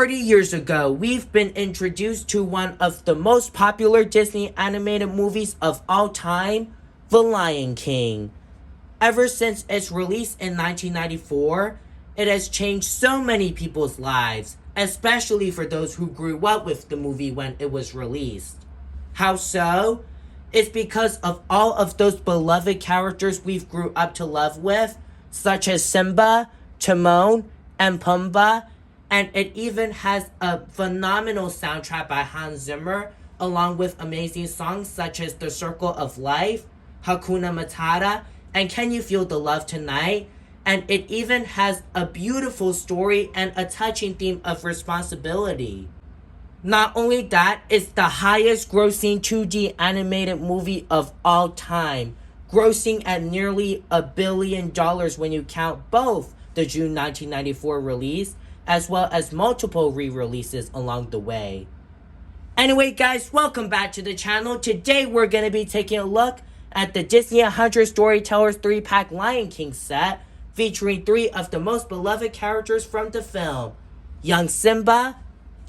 30 years ago, we've been introduced to one of the most popular Disney animated movies of all time, The Lion King. Ever since its release in 1994, it has changed so many people's lives, especially for those who grew up with the movie when it was released. How so? It's because of all of those beloved characters we've grew up to love with, such as Simba, Timon, and Pumbaa, and it even has a phenomenal soundtrack by Hans Zimmer, along with amazing songs such as The Circle of Life, Hakuna Matata, and Can You Feel the Love Tonight? And it even has a beautiful story and a touching theme of responsibility. Not only that, it's the highest grossing 2D animated movie of all time, grossing at nearly $1 billion when you count both the June 1994 release as well as multiple re-releases along the way. Anyway guys, welcome back to the channel. Today we're going to be taking a look at the Disney 100 Storytellers 3-pack Lion King set, featuring 3 of the most beloved characters from the film, young Simba,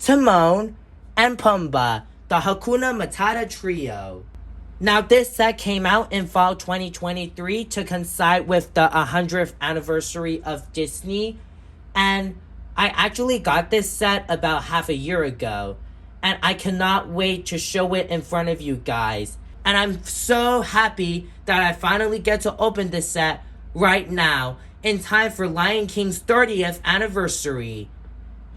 Timon, and Pumbaa, the Hakuna Matata trio. Now this set came out in fall 2023 to coincide with the 100th anniversary of Disney, and I actually got this set about half a year ago, and I cannot wait to show it in front of you guys. And I'm so happy that I finally get to open this set right now, in time for Lion King's 30th anniversary.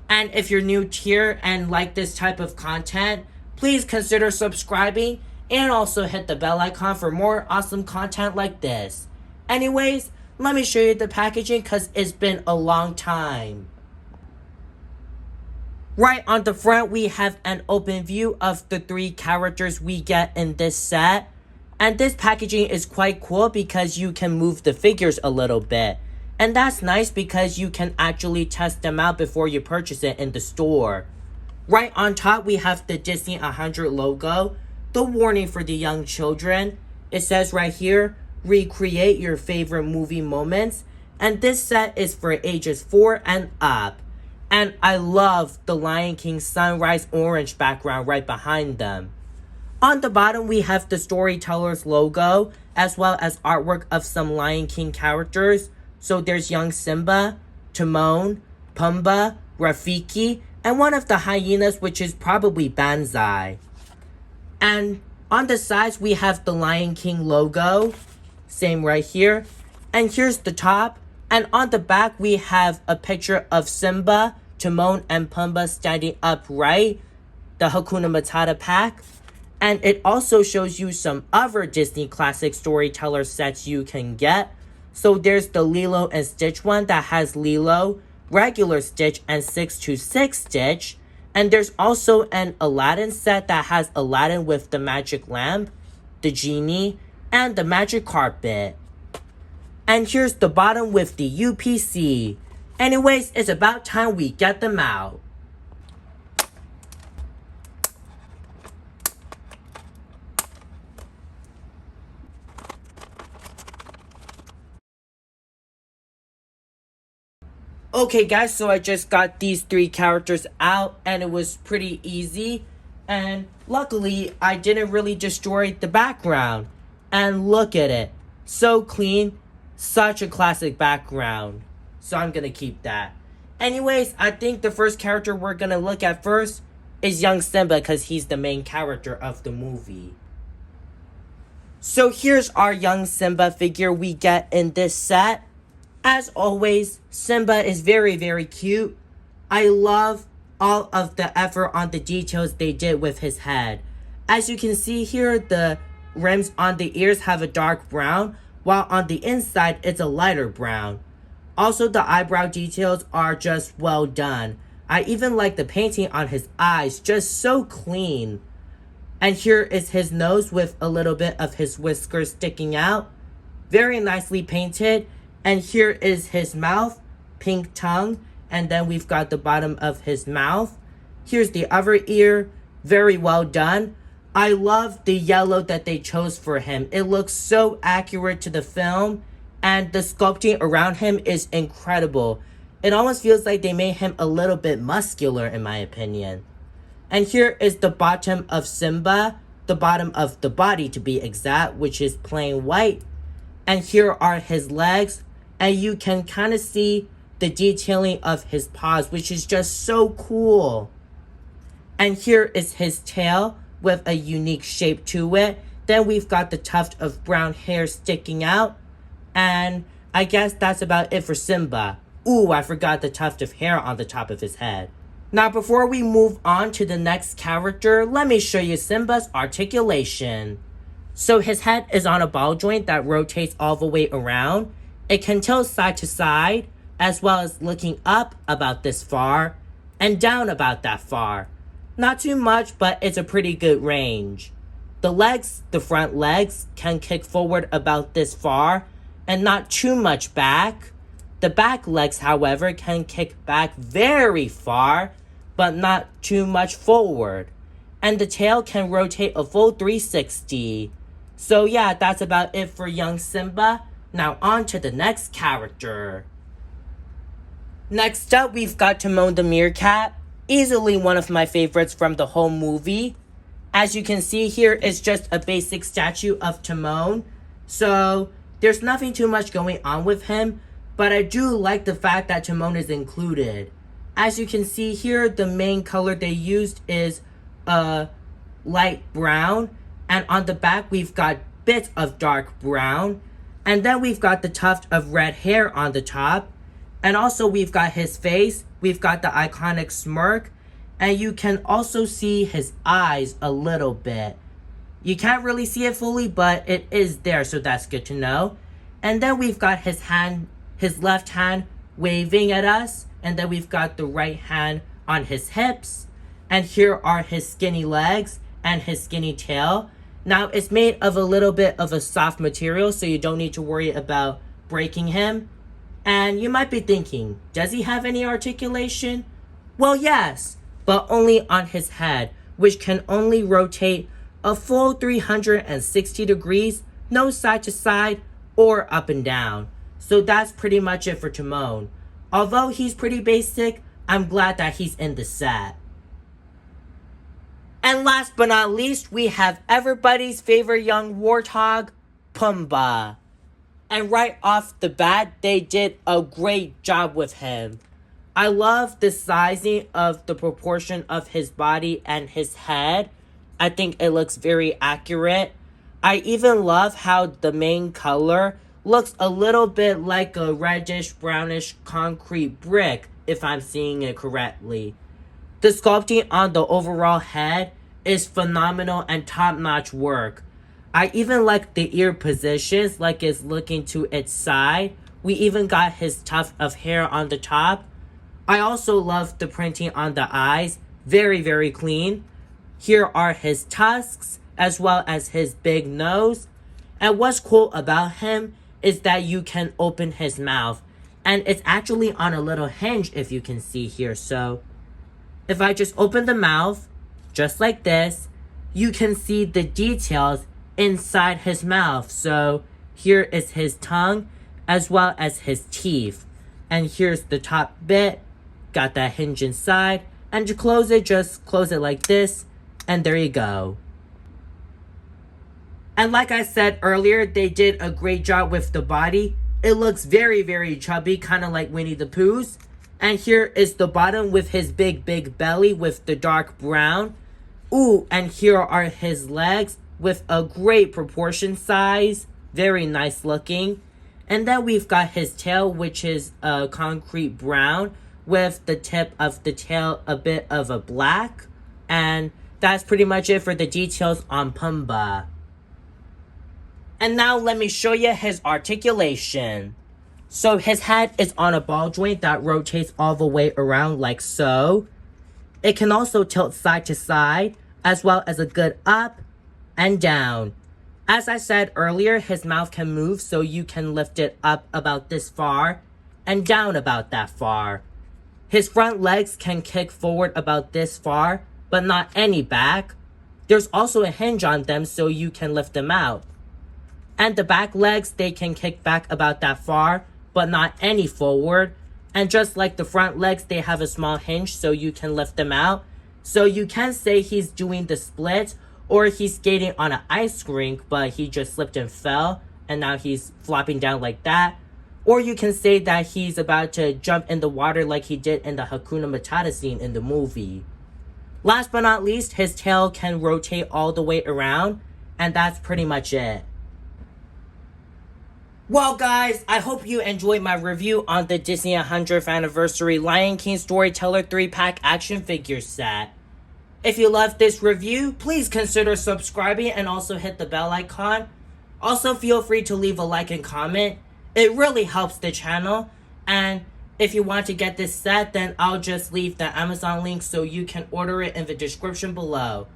And if you're new here and like this type of content, please consider subscribing and also hit the bell icon for more awesome content like this. Anyways, let me show you the packaging because it's been a long time. Right on the front, we have an open view of the 3 characters we get in this set. And this packaging is quite cool because you can move the figures a little bit. And that's nice because you can actually test them out before you purchase it in the store. Right on top, we have the Disney 100 logo, the warning for the young children. It says right here, recreate your favorite movie moments. And this set is for ages 4 and up. And I love the Lion King sunrise orange background right behind them. On the bottom, we have the Storytellers logo, as well as artwork of some Lion King characters. So there's young Simba, Timon, Pumbaa, Rafiki, and one of the hyenas, which is probably Banzai. And on the sides, we have the Lion King logo, same right here. And here's the top. And on the back, we have a picture of Simba, Timon, and Pumbaa standing upright, the Hakuna Matata pack. And it also shows you some other Disney classic storyteller sets you can get. So there's the Lilo and Stitch one that has Lilo, regular Stitch, and 626 Stitch. And there's also an Aladdin set that has Aladdin with the magic lamp, the genie, and the magic carpet. And here's the bottom with the UPC. Anyways, it's about time we get them out. Okay guys, so I just got these 3 characters out and it was pretty easy. And luckily, I didn't really destroy the background. And look at it. So clean. Such a classic background. So I'm going to keep that. Anyways, I think the first character we're going to look at first is young Simba because he's the main character of the movie. So here's our young Simba figure we get in this set. As always, Simba is very, very cute. I love all of the effort on the details they did with his head. As you can see here, the rims on the ears have a dark brown, while on the inside, it's a lighter brown. Also, the eyebrow details are just well done. I even like the painting on his eyes, just so clean. And here is his nose with a little bit of his whiskers sticking out. Very nicely painted. And here is his mouth, pink tongue, and then we've got the bottom of his mouth. Here's the other ear, very well done. I love the yellow that they chose for him. It looks so accurate to the film, and the sculpting around him is incredible. It almost feels like they made him a little bit muscular in my opinion. And here is the bottom of Simba, the bottom of the body to be exact, which is plain white. And here are his legs, and you can kind of see the detailing of his paws, which is just so cool. And here is his tail with a unique shape to it. Then we've got the tuft of brown hair sticking out. And I guess that's about it for Simba. Ooh, I forgot the tuft of hair on the top of his head. Now, before we move on to the next character, let me show you Simba's articulation. So his head is on a ball joint that rotates all the way around. It can tilt side to side, as well as looking up about this far, and down about that far. Not too much, but it's a pretty good range. The legs, the front legs, can kick forward about this far, and not too much back. The back legs, however, can kick back very far, but not too much forward. And the tail can rotate a full 360. So yeah, that's about it for young Simba. Now on to the next character. Next up, we've got Timon the meerkat. Easily one of my favorites from the whole movie. As you can see here, it's just a basic statue of Timon. So there's nothing too much going on with him. But I do like the fact that Timon is included. As you can see here, the main color they used is light brown. And on the back, we've got bits of dark brown. And then we've got the tuft of red hair on the top. And also we've got his face. We've got the iconic smirk. And you can also see his eyes a little bit. You can't really see it fully, but it is there, so that's good to know. And then we've got his hand, his left hand waving at us. And then we've got the right hand on his hips. And here are his skinny legs and his skinny tail. Now, it's made of a little bit of a soft material, so you don't need to worry about breaking him. And you might be thinking, does he have any articulation? Well, yes, but only on his head, which can only rotate a full 360 degrees, no side to side or up and down. So that's pretty much it for Timon. Although he's pretty basic, I'm glad that he's in the set. And last but not least, we have everybody's favorite young warthog, Pumbaa. And right off the bat, they did a great job with him. I love the sizing of the proportion of his body and his head. I think it looks very accurate. I even love how the main color looks a little bit like a reddish brownish concrete brick, if I'm seeing it correctly. The sculpting on the overall head is phenomenal and top-notch work. I even like the ear positions, like it's looking to its side. We even got his tuft of hair on the top. I also love the printing on the eyes. Very, very clean. Here are his tusks, as well as his big nose. And what's cool about him is that you can open his mouth. And it's actually on a little hinge, if you can see here. So if I just open the mouth, just like this, you can see the details inside his mouth. So here is his tongue, as well as his teeth. And here's the top bit. Got that hinge inside. And to close it, just close it like this. And there you go. And like I said earlier, they did a great job with the body. It looks very, very chubby, kind of like Winnie the Pooh's. And here is the bottom with his big, big belly with the dark brown. Ooh, and here are his legs with a great proportion size. Very nice looking. And then we've got his tail, which is a concrete brown with the tip of the tail a bit of a black. And that's pretty much it for the details on Pumbaa. And now let me show you his articulation. So his head is on a ball joint that rotates all the way around like so. It can also tilt side to side, as well as a good up and down. As I said earlier, his mouth can move, so you can lift it up about this far and down about that far. His front legs can kick forward about this far, but not any back. There's also a hinge on them, so you can lift them out. And the back legs, they can kick back about that far, but not any forward. And just like the front legs, they have a small hinge so you can lift them out. So you can say he's doing the split, or he's skating on an ice rink, but he just slipped and fell, and now he's flopping down like that. Or you can say that he's about to jump in the water like he did in the Hakuna Matata scene in the movie. Last but not least, his tail can rotate all the way around, and that's pretty much it. Well guys, I hope you enjoyed my review on the Disney 100th Anniversary Lion King Storyteller 3-pack action figure set. If you loved this review, please consider subscribing and also hit the bell icon. Also feel free to leave a like and comment. It really helps the channel. And if you want to get this set, then I'll just leave the Amazon link so you can order it in the description below.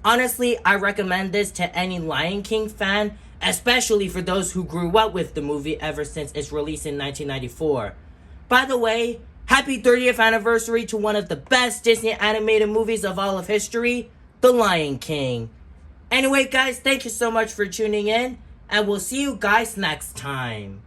Honestly, I recommend this to any Lion King fan, especially for those who grew up with the movie ever since its release in 1994. By the way, happy 30th anniversary to one of the best Disney animated movies of all of history, The Lion King. Anyway guys, thank you so much for tuning in, and we'll see you guys next time.